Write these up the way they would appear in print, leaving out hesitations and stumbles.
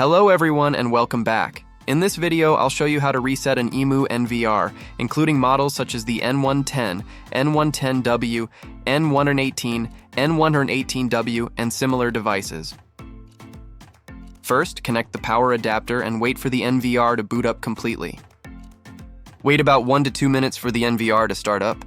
Hello everyone and welcome back. In this video, I'll show you how to reset an Imou NVR, including models such as the N110, N110W, N118, N118W, and similar devices. First, connect the power adapter and wait for the NVR to boot up completely. Wait about 1 to 2 minutes for the NVR to start up.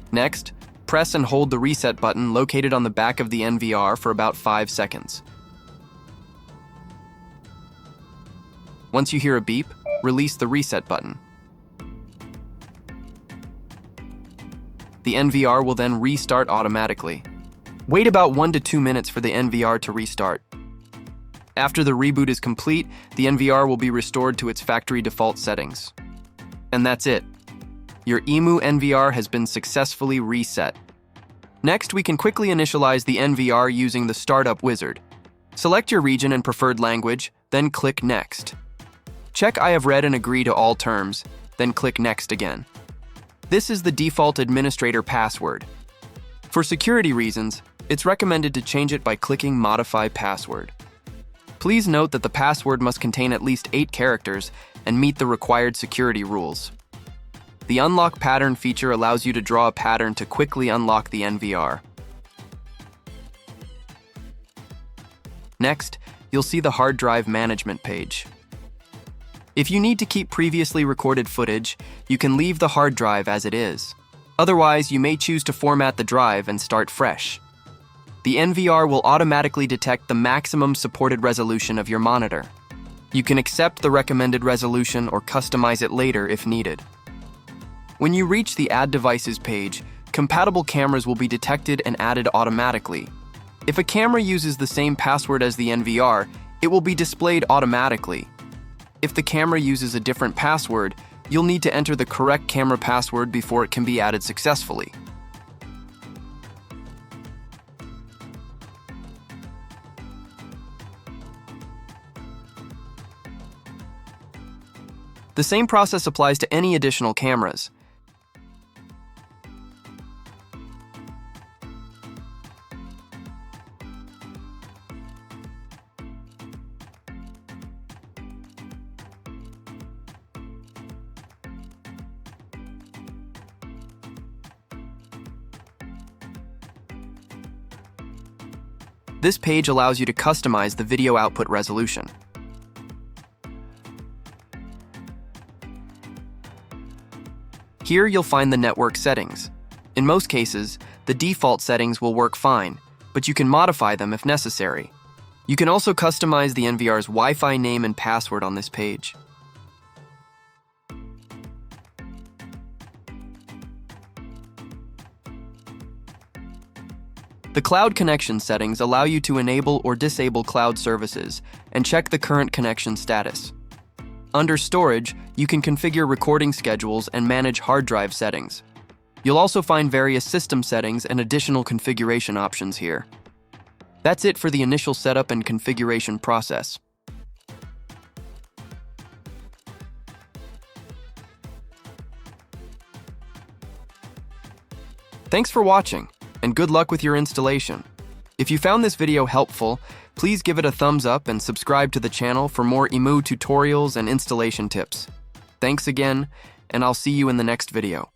Next, press and hold the reset button located on the back of the NVR for about 5 seconds. Once you hear a beep, release the reset button. The NVR will then restart automatically. Wait about 1 to 2 minutes for the NVR to restart. After the reboot is complete, the NVR will be restored to its factory default settings. And that's it. Your Imou NVR has been successfully reset. Next, we can quickly initialize the NVR using the Startup Wizard. Select your region and preferred language, then click Next. Check I have read and agree to all terms, then click Next again. This is the default administrator password. For security reasons, it's recommended to change it by clicking Modify Password. Please note that the password must contain at least 8 characters and meet the required security rules. The Unlock Pattern feature allows you to draw a pattern to quickly unlock the NVR. Next, you'll see the hard drive management page. If you need to keep previously recorded footage, you can leave the hard drive as it is. Otherwise, you may choose to format the drive and start fresh. The NVR will automatically detect the maximum supported resolution of your monitor. You can accept the recommended resolution or customize it later if needed. When you reach the Add Devices page, compatible cameras will be detected and added automatically. If a camera uses the same password as the NVR, it will be displayed automatically. If the camera uses a different password, you'll need to enter the correct camera password before it can be added successfully. The same process applies to any additional cameras. This page allows you to customize the video output resolution. Here you'll find the network settings. In most cases, the default settings will work fine, but you can modify them if necessary. You can also customize the NVR's Wi-Fi name and password on this page. The cloud connection settings allow you to enable or disable cloud services and check the current connection status. Under Storage, you can configure recording schedules and manage hard drive settings. You'll also find various system settings and additional configuration options here. That's it for the initial setup and configuration process. Thanks for watching, and good luck with your installation. If you found this video helpful, please give it a thumbs up and subscribe to the channel for more Imou tutorials and installation tips. Thanks again, and I'll see you in the next video.